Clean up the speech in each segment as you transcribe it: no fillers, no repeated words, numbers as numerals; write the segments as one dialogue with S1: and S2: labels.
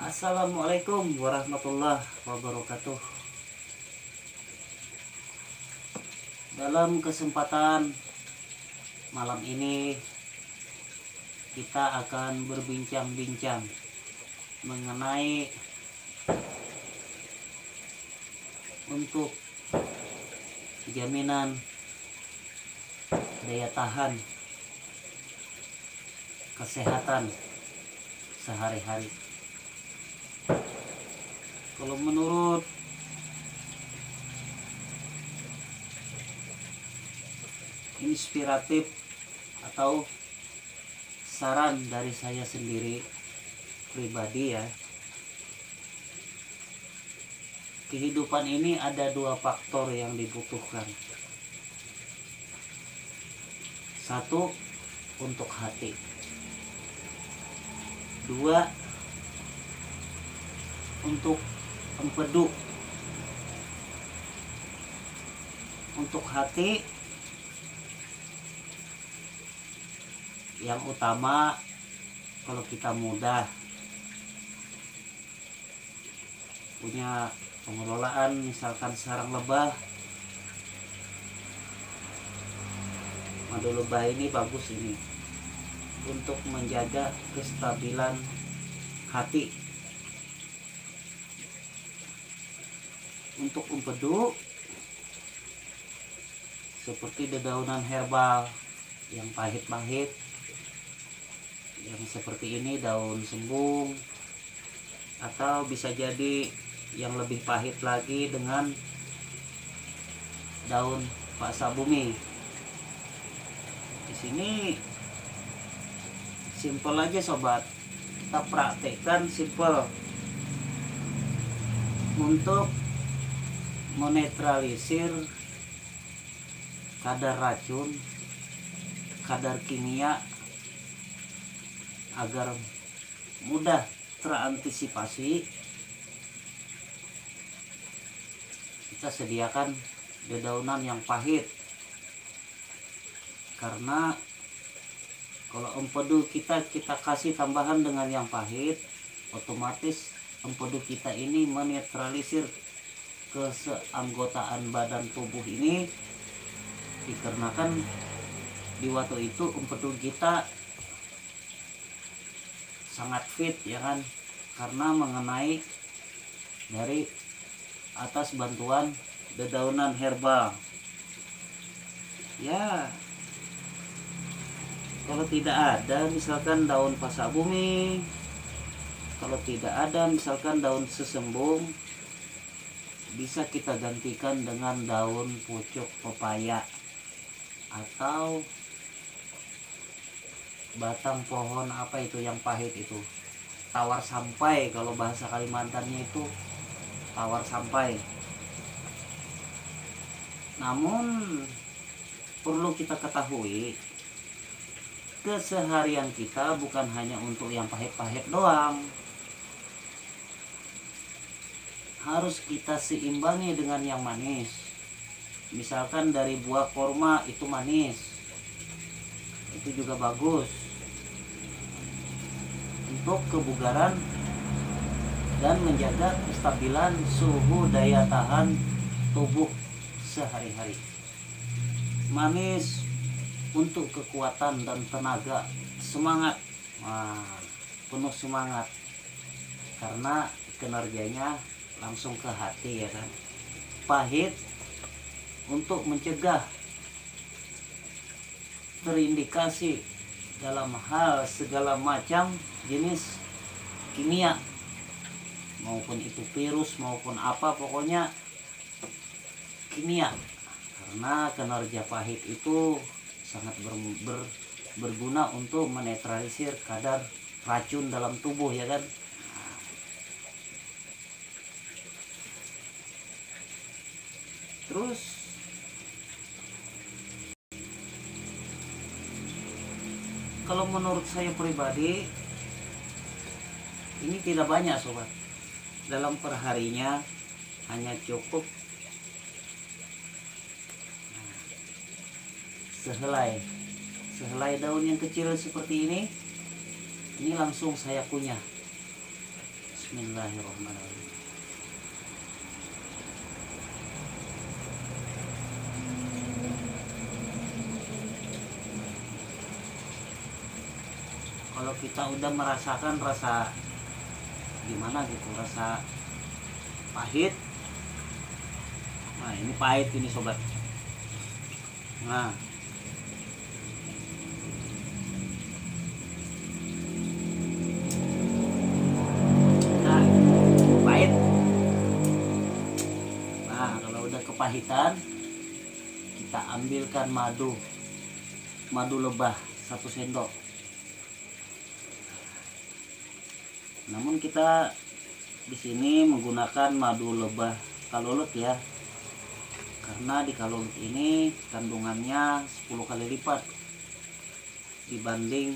S1: Assalamualaikum warahmatullahi wabarakatuh. Dalam kesempatan malam ini kita akan berbincang-bincang mengenai untuk jaminan daya tahan kesehatan sehari-hari. Kalau menurut inspiratif atau saran dari saya sendiri pribadi ya, kehidupan ini ada dua faktor yang dibutuhkan. Satu, untuk hati. Dua, untuk empedu. Untuk hati, yang utama kalau kita muda punya pengelolaan, misalkan sarang lebah. Madu lebah ini bagus ini untuk menjaga kestabilan hati. Untuk empedu, seperti dedaunan herbal yang pahit-pahit, yang seperti ini daun sembung, atau bisa jadi yang lebih pahit lagi dengan daun paksa bumi. Di sini simpel aja sobat, kita praktekkan simpel untuk menetralisir kadar racun, kadar kimia, agar mudah terantisipasi. Kita sediakan dedaunan yang pahit, karena kalau empedu kita kasih tambahan dengan yang pahit, otomatis empedu kita ini menetralisir keseanggotaan badan tubuh ini, dikarenakan di waktu itu empedu kita sangat fit ya kan, karena mengenai dari atas bantuan dedaunan herbal ya. Kalau tidak ada misalkan daun pasak bumi, kalau tidak ada misalkan daun sesembung, bisa kita gantikan dengan daun pucuk pepaya atau batang pohon apa itu yang pahit itu, tawar sampai, kalau bahasa Kalimantannya itu tawar sampai. Namun perlu kita ketahui, keseharian kita bukan hanya untuk yang pahit-pahit doang, harus kita seimbangi dengan yang manis. Misalkan dari buah korma itu manis, itu juga bagus untuk kebugaran dan menjaga kestabilan suhu daya tahan tubuh sehari-hari. Manis untuk kekuatan dan tenaga, semangat, penuh semangat, karena kinerjanya langsung ke hati ya kan. Pahit untuk mencegah terindikasi dalam hal segala macam jenis kimia, maupun itu virus maupun apa, pokoknya kimia. Karena kinerja pahit itu sangat berguna untuk menetralisir kadar racun dalam tubuh ya kan. Terus kalau menurut saya pribadi ini tidak banyak sobat, dalam perharinya hanya cukup sehelai daun yang kecil seperti ini langsung saya kunyah Bismillahirrahmanirrahim. Kalau kita udah merasakan rasa gimana gitu, rasa pahit, nah ini pahit ini sobat. Nah pahit. Nah kalau udah kepahitan, kita ambilkan madu lebah 1 sendok. Namun kita di sini menggunakan madu lebah kalulut ya, karena di kalulut ini kandungannya 10 kali lipat dibanding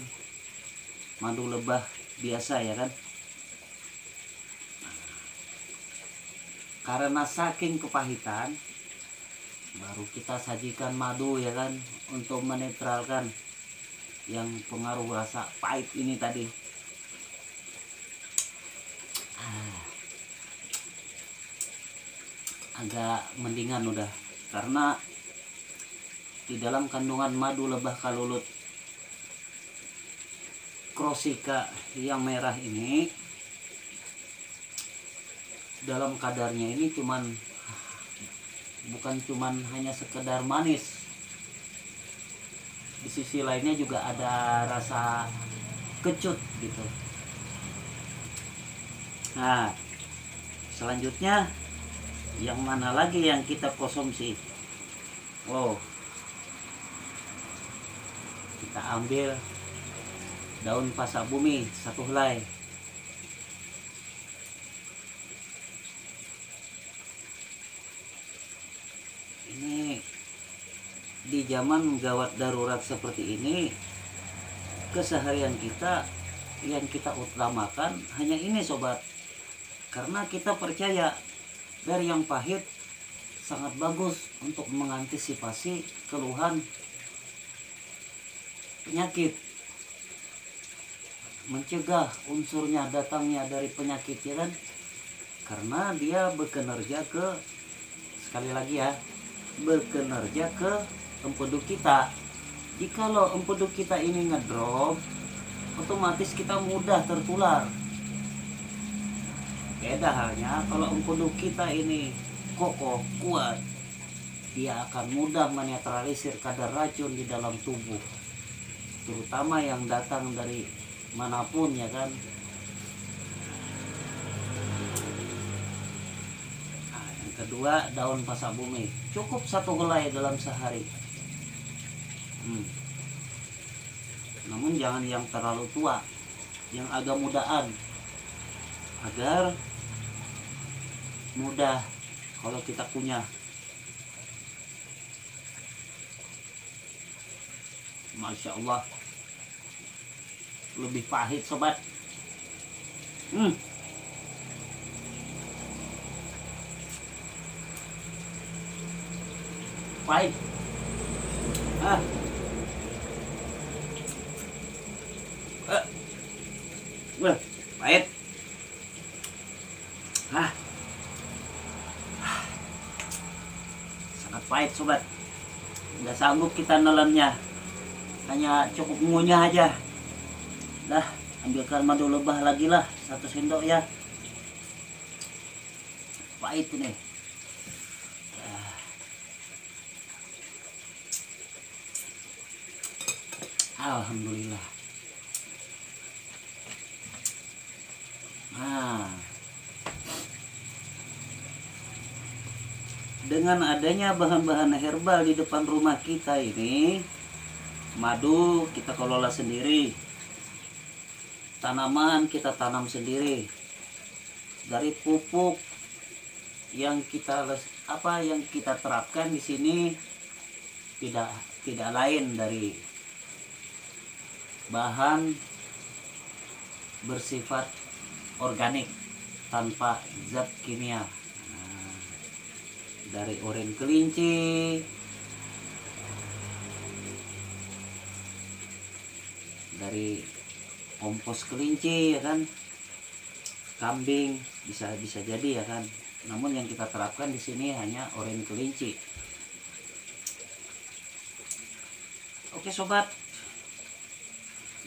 S1: madu lebah biasa ya kan. Karena saking kepahitan, baru kita sajikan madu ya kan, untuk menetralkan yang pengaruh rasa pahit ini tadi. Agak mendingan udah, karena di dalam kandungan madu lebah kalulut Crossica yang merah ini, dalam kadarnya ini bukan cuman hanya sekedar manis, di sisi lainnya juga ada rasa kecut gitu. Nah selanjutnya yang mana lagi yang kita konsumsi? Oh, kita ambil daun pasak bumi 1 helai. Ini di zaman gawat darurat seperti ini, keseharian kita yang kita utamakan hanya ini sobat, karena kita percaya dari yang pahit sangat bagus untuk mengantisipasi keluhan penyakit, mencegah unsurnya datangnya dari penyakit ya kan, karena dia bekerja ke, sekali lagi ya, bekerja ke empedu kita. Jikalau empedu kita ini ngedrop, otomatis kita mudah tertular. Beda halnya kalau empedu kita ini kokoh, kuat, dia akan mudah menetralisir kadar racun di dalam tubuh, terutama yang datang dari manapun ya kan. Nah, yang kedua, daun pasak bumi cukup 1 helai dalam sehari. Namun jangan yang terlalu tua, yang agak mudaan, agar mudah kalau kita punya. Masya Allah, lebih pahit sobat. Pahit. Pahit. Sangat pahit sobat. Nggak sanggup kita nelannya, hanya cukup ngunyah aja. Dah, ambilkan madu lebah lagi lah 1 sendok ya. Pahit ini. Alhamdulillah. Nah, dengan adanya bahan-bahan herbal di depan rumah kita ini, madu kita kelola sendiri, tanaman kita tanam sendiri, dari pupuk yang kita terapkan di sini tidak lain dari bahan bersifat organik tanpa zat kimia. Dari urin kelinci, dari kompos kelinci ya kan, kambing, bisa jadi ya kan. Namun yang kita terapkan di sini hanya oranye kelinci. Oke sobat,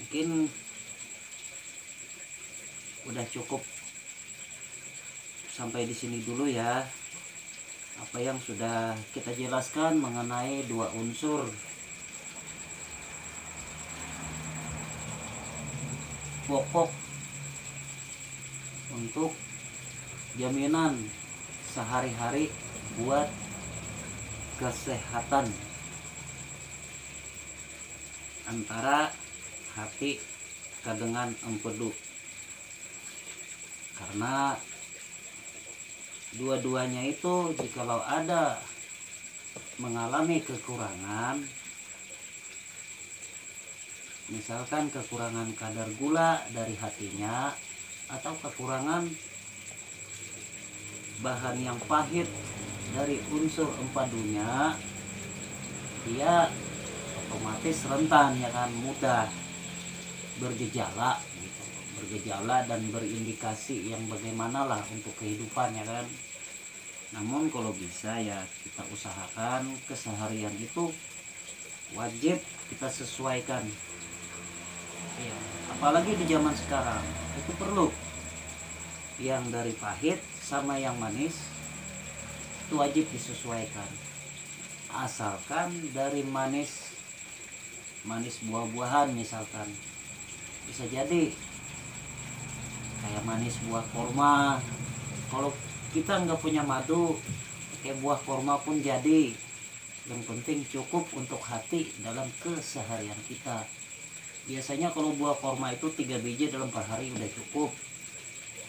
S1: mungkin udah cukup sampai di sini dulu ya, apa yang sudah kita jelaskan mengenai dua unsur pokok untuk jaminan sehari-hari buat kesehatan antara hati dengan empedu. Karena dua-duanya itu jikalau ada mengalami kekurangan, misalkan kekurangan kadar gula dari hatinya atau kekurangan bahan yang pahit dari unsur empedunya, dia otomatis rentan ya kan, mudah bergejala gitu, bergejala dan berindikasi yang bagaimana lah untuk kehidupan ya kan. Namun kalau bisa ya kita usahakan keseharian itu wajib kita sesuaikan ya, apalagi di zaman sekarang itu perlu yang dari pahit sama yang manis itu wajib disesuaikan. Asalkan dari manis buah-buahan, misalkan bisa jadi kayak manis buah korma. Kalau kita nggak punya madu, kayak buah korma pun jadi. Yang penting cukup untuk hati dalam keseharian kita. Biasanya kalau buah korma itu 3 biji dalam per hari udah cukup.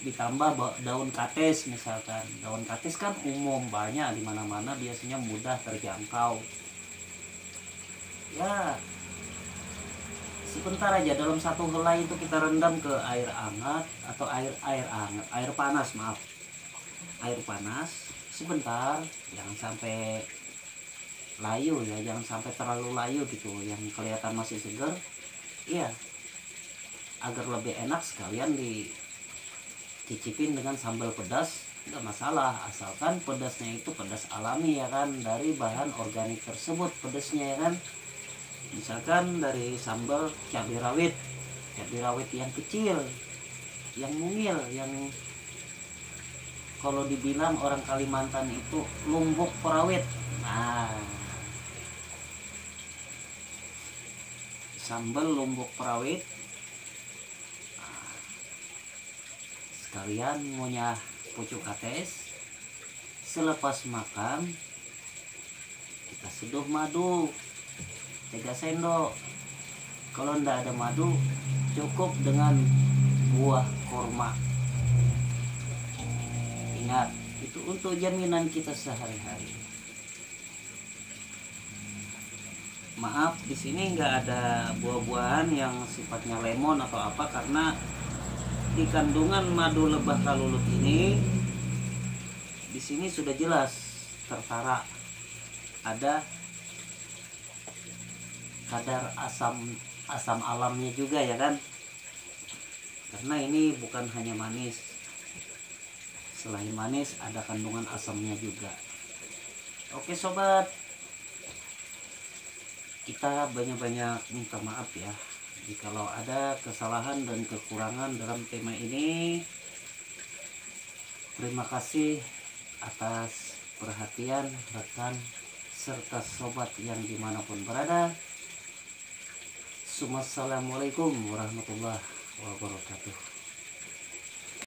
S1: Ditambah daun kates, misalkan daun kates kan umum, banyak di mana-mana, biasanya mudah terjangkau ya. Sebentar aja, dalam satu helai itu kita rendam ke air hangat atau air panas, maaf, air panas sebentar, jangan sampai layu ya, jangan sampai terlalu layu gitu, yang kelihatan masih segar. Iya, agar lebih enak sekalian dicicipin dengan sambal pedas, nggak masalah, asalkan pedasnya itu pedas alami ya kan, dari bahan organik tersebut pedasnya ya kan. Misalkan dari sambal cabai rawit yang kecil, yang mungil, yang kalau dibilang orang Kalimantan itu lumbuk perawit. Nah, sambal lumbuk perawit sekalian ngunyah pucuk kates, selepas makan kita seduh madu 3 sendok. Kalau ndak ada madu, cukup dengan buah korma. Ingat, itu untuk jaminan kita sehari-hari. Maaf, di sini nggak ada buah-buahan yang sifatnya lemon atau apa, karena di kandungan madu lebah kalulut ini di sini sudah jelas tertara ada kadar asam alamnya juga ya kan, karena ini bukan hanya manis, selain manis ada kandungan asamnya juga. Oke sobat, kita banyak-banyak minta maaf ya jikalau ada kesalahan dan kekurangan dalam tema ini. Terima kasih atas perhatian rekan serta sobat yang dimanapun berada. Assalamualaikum warahmatullahi wabarakatuh.